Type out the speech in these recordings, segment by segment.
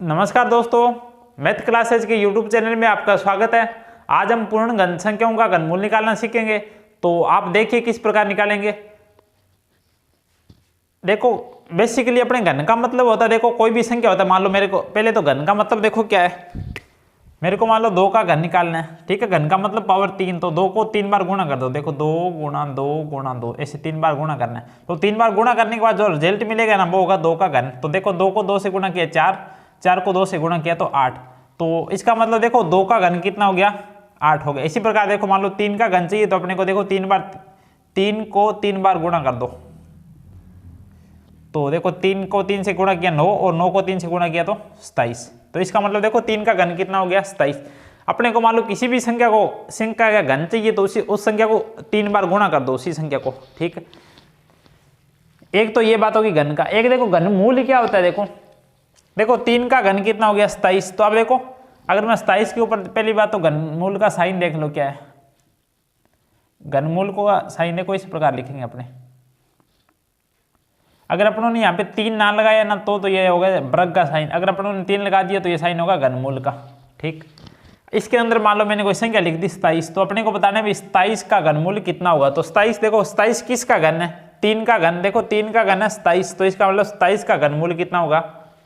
नमस्कार दोस्तों, math classes के YouTube चैनल में आपका स्वागत है। आज हम पूर्ण घन संख्याओं का घनमूल निकालना सीखेंगे। तो आप देखिए किस प्रकार निकालेंगे। देखो बेसिकली अपने घन का मतलब होता है, देखो कोई भी संख्या होता है, मान लो मेरे को पहले तो घन का मतलब देखो क्या है। मेरे को मान लो 2 का घन निकालना है, ठीक है। घन का मतलब पावर 3, तो 2 को 3 बार गुणा कर दो। देखो 2 गुणा 2 गुणा 2 ऐसे 3 बार गुणा करना है। तो 3 बार गुणा करने के बाद जो रिजल्ट मिलेगा ना वो होगा 2 का घन। तो देखो 2 को 2 से गुणा किया 4, 4 को 2 से गुणा किया तो 8। तो इसका मतलब देखो 2 का घन कितना हो गया, 8 हो गया। इसी प्रकार देखो मान लो 3 का घन चाहिए तो अपने को देखो 3 को 3 बार गुणा कर दो। तो देखो 3 को 3 से गुणा किया 9 और 9 को 3 से गुणा किया तो 27। तो इसका मतलब देखो 3 का घन कितना हो गया, 27। अपने को मान लो किसी भी संख्या का घन चाहिए तो उस संख्या को 3 बार गुणा कर दो उसी संख्या को, ठीक है। एक तो ये बात होगी घन का। एक देखो घन मूल क्या होता है। देखो 3 का घन कितना हो गया, 27। तो अब देखो अगर मैं 27 के ऊपर पहली बात तो घनमूल का साइन देख लो क्या है। घनमूल को साइन देखो इस प्रकार लिखेंगे अपने। अगर अपनों ने यहाँ पे 3 ना लगाया ना तो ये होगा वर्ग का साइन। अगर अपनों ने 3 लगा दिया तो ये साइन होगा घनमूल का, ठीक। इसके अंदर मान लो मैंने कोई संख्या लिख दी 27, तो अपने को बताना है 27 का घनमूल कितना होगा। तो 27 देखो 27 किसका घन है, 3 का घन। देखो 3 का घन है 27, तो इसका मतलब 27 का घनमूल कितना होगा,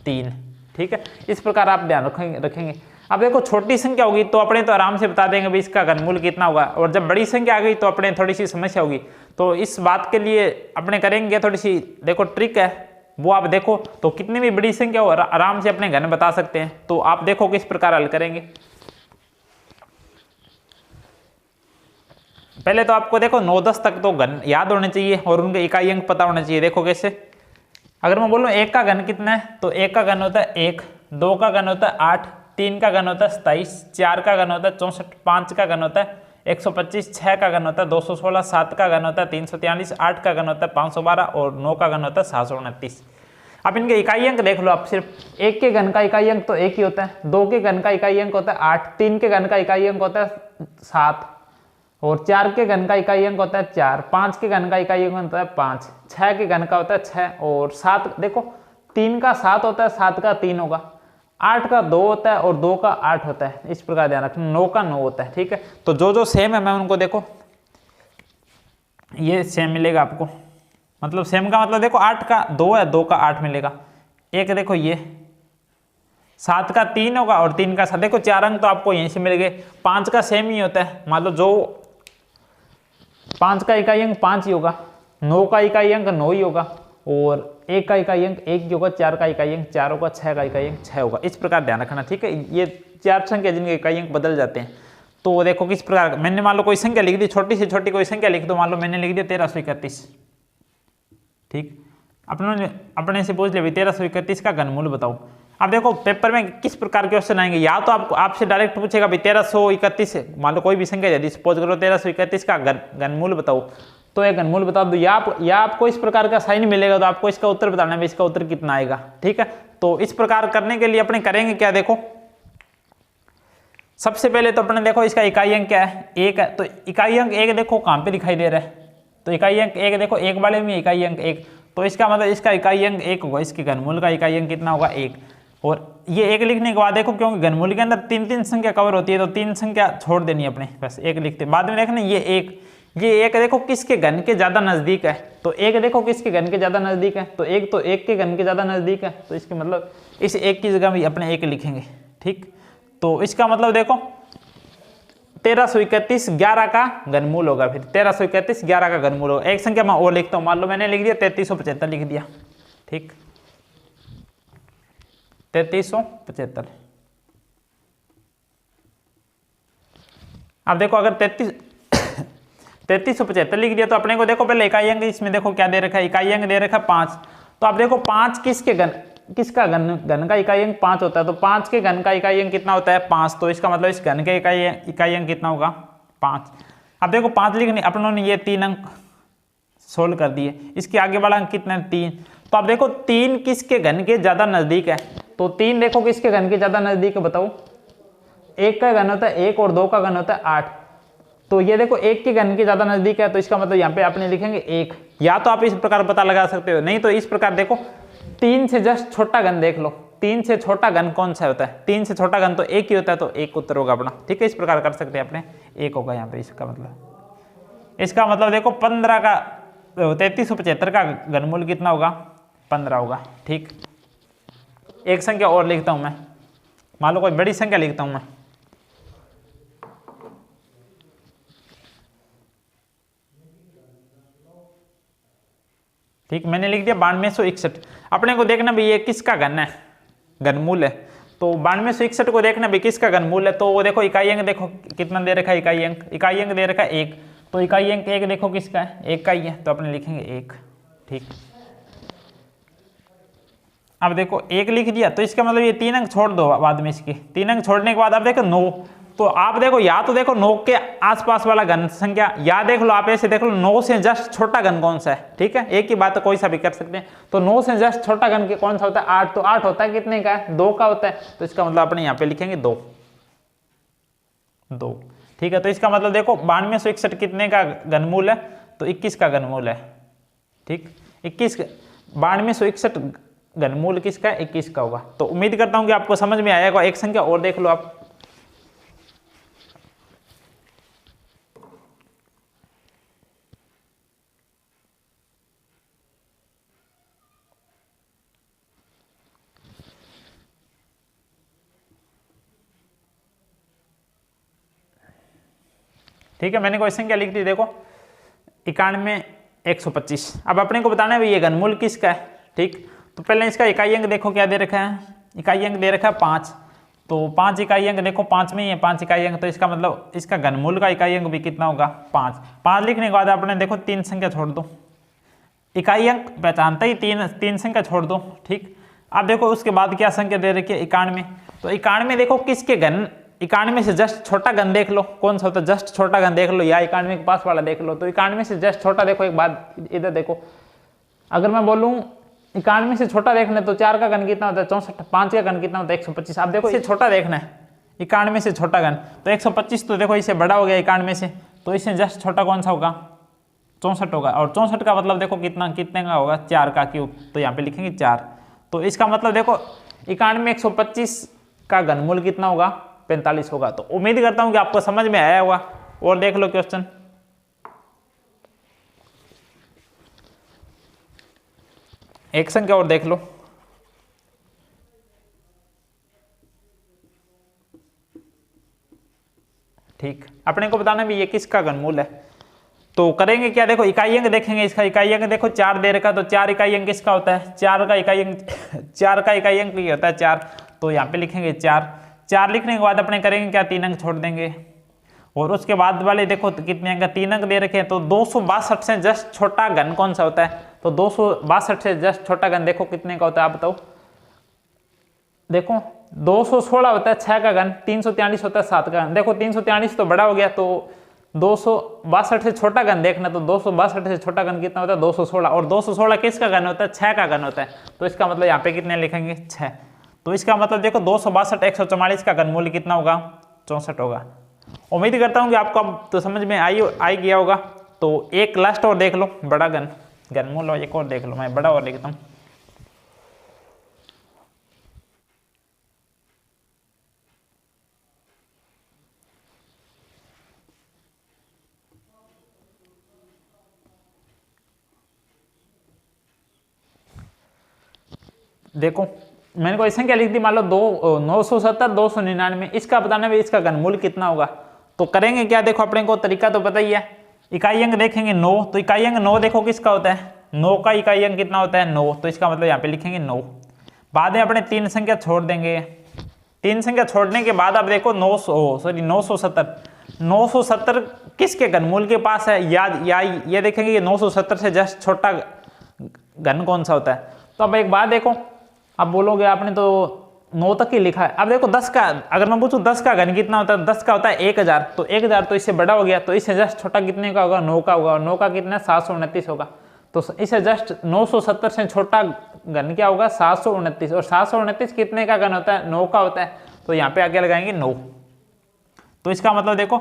3, ठीक है। इस प्रकार आप ध्यान रखेंगे। अब देखो छोटी संख्या होगी तो अपने तो आराम से बता देंगे भाई इसका घनमूल कितना होगा, और जब बड़ी संख्या आ गई तो अपने थोड़ी सी समस्या होगी। तो इस बात के लिए अपने करेंगे थोड़ी सी देखो ट्रिक है, वो आप देखो। तो कितनी भी बड़ी संख्या हो आराम से अपने घन बता सकते हैं। तो आप देखो किस प्रकार हल करेंगे। पहले तो आपको देखो 9-10 तक तो घन याद होने चाहिए और उनके इकाई अंक पता होने चाहिए। देखो कैसे, अगर मैं बोलूँ 1 का घन कितना है तो 1 का घन होता है 1, 2 का घन होता है 8, 3 का घन होता है 27, 4 का घन होता है 64, 5 का घन होता है 125, 6 का घन होता है 216, 7 का घन होता है 343, 8 का घन होता है 512 और 9 का घन होता है 729। अब इनके इकाई अंक देख लो आप। सिर्फ 1 के घन का इकाई अंक तो 1 ही होता है, 2 के घन का इकाई अंक होता है 8, 3 के घन का इकाई अंक होता है 7 और 4 के घन का इकाई अंक होता है 4, 5 के घन का इकाई अंक होता है 5, 6 के घन का होता है 6 और 7 देखो 3 का 7 होता है, 7 का 3 होगा, 8 का 2 होता है और 2 का 8 होता है। इस प्रकार ध्यान रखना, 9 का 9 होता है, ठीक है। तो जो सेम है मैं उनको देखो ये सेम मिलेगा आपको। मतलब सेम का मतलब देखो 8 का 2 है, 2 का 8 मिलेगा। एक देखो ये 7 का 3 होगा और 3 का 7। देखो 4 अंक तो आपको यहीं से मिल गए। 5 का सेम ही होता है, मान लो जो 5 का इकाई अंक 5 ही होगा, 9 का इकाई अंक 9 ही होगा और 1 का इकाई अंक 1 ही होगा, 4 का इकाई अंक 4 होगा, 6 का इकाई अंक 6 होगा। इस प्रकार ध्यान रखना, ठीक है। ये 4 संख्या जिनके इकाई अंक बदल जाते हैं। तो देखो किस प्रकार मैंने मान लो कोई संख्या लिख दी, छोटी से छोटी कोई संख्या लिख दो। मान लो मैंने लिख दिया 1331, ठीक। अपने से पूछ लिया 1331 का घनमूल बताओ। अब देखो पेपर में किस प्रकार के क्वेश्चन आएंगे। या तो आपसे डायरेक्ट पूछेगा 1331, मान लो कोई भी संख्या यदि सपोज करो 1331 का घनमूल बताओ, तो ये घनमूल बता दो। या आपको इस प्रकार का साइन मिलेगा तो आपको इसका उत्तर बताना है, इसका उत्तर कितना आएगा, ठीक है। तो इस प्रकार करने के लिए अपने करेंगे क्या, देखो सबसे पहले तो अपने देखो इसका इकाई अंक क्या है, 1 है। तो इकाई अंक 1 देखो कहाँ पे दिखाई दे रहा है, तो इकाई अंक 1 देखो 1 वाले में इकाई अंक 1, तो इसका मतलब इसका इकाई अंक 1 होगा। इसके घनमूल का इकाई अंक कितना होगा, 1। और ये 1 लिखने के बाद देखो क्योंकि घनमूल के अंदर 3 संख्या कवर होती है तो 3 संख्या छोड़ देनी है अपने, बस 1 लिखते। बाद में देखना ये 1 देखो किसके घन के ज्यादा नजदीक है, तो 1 देखो किसके घन के ज्यादा नजदीक है, तो 1 तो 1 के घन के ज्यादा नजदीक है। तो इसके मतलब इस 1 की जगह भी अपने 1 लिखेंगे, ठीक। तो इसका मतलब देखो 1331 11 का घनमूल होगा। फिर 1331 11 का घनमूल होगा। एक संख्या मैं और लिखता हूँ, मान लो मैंने लिख दिया 3375 लिख दिया, ठीक, 3375। अब देखो अगर 3375 लिख दिया तो अपने को देखो पहले इकाई अंक इसमें देखो क्या दे रखा है, इकाई अंक दे रखा है 5। तो अब देखो 5 किसका घन का इकाई अंक 5 होता है, तो 5 के घन का इकाई अंक कितना होता है, 5। तो इसका मतलब इस घन के इकाई अंक कितना होगा, 5। अब देखो 5 लिखने अपनों ने ये 3 अंक सोल्व कर दिए। इसके आगे वाला अंक कितना है, 3। तो अब देखो 3 किसके घन के ज्यादा नजदीक है, तो 3 देखो किसके घन के ज्यादा नजदीक है बताओ। 1 का घन होता है 1 और 2 का घन होता है 8। तो ये देखो 1 के घन के ज्यादा नजदीक है, तो इसका मतलब यहाँ पे आपने लिखेंगे 1। या तो आप इस प्रकार पता लगा सकते हो, नहीं तो इस प्रकार देखो 3 से जस्ट छोटा घन देख लो, 3 से छोटा घन कौन सा होता है? 3 से छोटा घन तो एक ही होता है, तो एक उत्तर होगा अपना। ठीक है, इस प्रकार कर सकते हैं अपने, एक होगा यहाँ पे इसका मतलब देखो 15 का 3375 का घनमूल कितना होगा? 15 होगा। ठीक, एक संख्या और लिखता हूं मैं, मान लो कोई बड़ी संख्या लिखता हूं मैं। ठीक, मैंने लिख दिया 9261। अपने को देखना भी ये किसका घन है, घनमूल है। तो 9261 को देखना भी किसका घनमूल है। तो वो देखो इकाई अंक देखो कितना दे रखा है, इकाई अंक दे रखा है 1। तो इकाई अंक 1 देखो किसका है, 1 का ही है, तो अपने लिखेंगे 1। ठीक, अब देखो 1 लिख दिया, तो इसका मतलब ये 3 अंक छोड़ दो बाद में, इसके 3 अंक छोड़ने के बाद आप देखो 9। तो आप देखो या तो देखो 9 के आसपास वाला घन संख्या, या देख लो आप ऐसे देख लो 9 से जस्ट छोटा घन कौन सा है। ठीक है, एक ही बात है, कोई सा भी कर सकते हैं। तो 9 से जस्ट छोटा घन कौन सा होता है? 8। तो 8 होता है कितने का है? 2 का होता है। तो इसका मतलब अपने यहाँ पे लिखेंगे 2। ठीक है, तो इसका मतलब देखो 9261 कितने का घनमूल है? तो 21 का घनमूल है। ठीक, 9261 घनमूल किसका है? 21 का होगा। तो उम्मीद करता हूं कि आपको समझ में आएगा। एक संख्या और देख लो आप, ठीक है, मैंने कोई संख्या लिख दी देखो 91,125। अब अपने को बताना है भाई ये घनमूल किसका है। ठीक, तो पहले इसका इकाई अंक देखो क्या दे रखा है, इकाई अंक दे रखा है 5। तो 5 इकाई अंक देखो 5 में ही है 5 इकाई अंक, तो इसका मतलब इसका घनमूल का इकाई अंक भी कितना होगा? 5। 5 लिखने के बाद आपने देखो 3 संख्या छोड़ दो, इकाई अंक पहचानता ही 3 संख्या छोड़ दो। ठीक, अब देखो उसके बाद क्या संख्या दे रखी है? 91। तो 91 देखो किसके घन, 91 से जस्ट छोटा घन देख लो कौन सा होता है, जस्ट छोटा घन देख लो, या 91 के पास वाला देख लो। तो 91 से जस्ट छोटा देखो, एक बात इधर देखो, अगर मैं बोलूं 91 से छोटा देखना है तो 4 का घन कितना होता है? 64। 5 का घन कितना होता है? 125। आप देखो इसे छोटा देखना है, 91 से छोटा घन तो 125, तो देखो इसे बड़ा हो गया 91 से, तो इससे जस्ट छोटा कौन सा होगा? 64 होगा। और 64 का मतलब देखो कितने का होगा? 4 का क्यूब, तो यहाँ पे लिखेंगे 4। तो इसका मतलब देखो 91 125 का घनमूल कितना होगा? 45 होगा। तो उम्मीद करता हूं कि आपको समझ में आया होगा। और देख लो क्वेश्चन, एक संख्या और देख लो, ठीक, अपने को बताना भी ये किसका घनमूल है। तो करेंगे क्या, देखो इकाई अंक देखेंगे, इसका इकाई अंक देखो 4 दे रखा, तो 4 इकाई अंक किसका होता है? 4 का इकाई अंक ये होता है 4। तो यहाँ पे लिखेंगे 4 लिखने के बाद अपने करेंगे क्या? 3 अंक छोड़ देंगे। और उसके बाद वाले देखो तो कितने अंक? 3 अंक दे रखे हैं। तो 262 से जस्ट छोटा घन कौन सा होता है? तो 262 से जस्ट छोटा घन देखो कितने का होता है, आप बताओ। देखो 216 होता है 6 का घन, 343 होता है 7 का घन। देखो 343 तो बड़ा हो गया, तो 262 से छोटा घन देखना, तो 262 से छोटा घन कितना होता है? 216। और 216 किसका घन होता है? 6 का घन होता है। तो इसका मतलब यहाँ पे कितने लिखेंगे? 6। तो इसका मतलब देखो 262 144 का घनमूल कितना होगा? 64 होगा। उम्मीद करता हूँ कि आपको अब तो समझ में आई गया होगा। तो एक लास्ट और देख लो, बड़ा घनमूल, और एक और देख लो, मैं बड़ा और लिखता हूँ। देखो मैंने कोई संख्या लिख दी, मान लो 970 299, इसका बताना भी इसका घनमूल कितना होगा। तो करेंगे क्या, देखो अपने को तरीका तो पता ही है, इकाई अंक देखेंगे 9, तो इकाई अंक 9 देखो किसका होता है? 9 का इकाई अंक कितना होता है? 9। तो इसका मतलब यहाँ पे लिखेंगे 9। बाद में अपने 3 संख्या छोड़ देंगे, 3 संख्या छोड़ने के बाद आप देखो 970 किसके घनमूल के पास है? या ये देखेंगे कि 970 से जस्ट छोटा घन कौन सा होता है। तो अब एक बात देखो, अब बोलोगे आपने तो 9 तक ही लिखा है। अब देखो 10 का, अगर मैं पूछूं 10 का घन कितना होता है? 10 का होता है 1000। तो 1000 तो इससे बड़ा हो गया, तो इससे जस्ट छोटा कितने का होगा? 9 का होगा। और 9 का कितना? 729 होगा। तो इसे जस्ट 970 से छोटा घन क्या होगा? 729। और 729 कितने का घन होता है? 9 का होता है। तो यहाँ पे आगे लगाएंगे 9। तो इसका मतलब देखो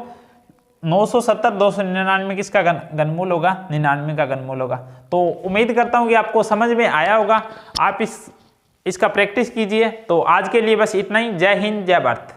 970 299 किसका घनमूल होगा? 99 का घनमूल होगा। तो उम्मीद करता हूँ कि आपको समझ में आया होगा। आप इसका प्रैक्टिस कीजिए। तो आज के लिए बस इतना ही। जय हिंद, जय भारत।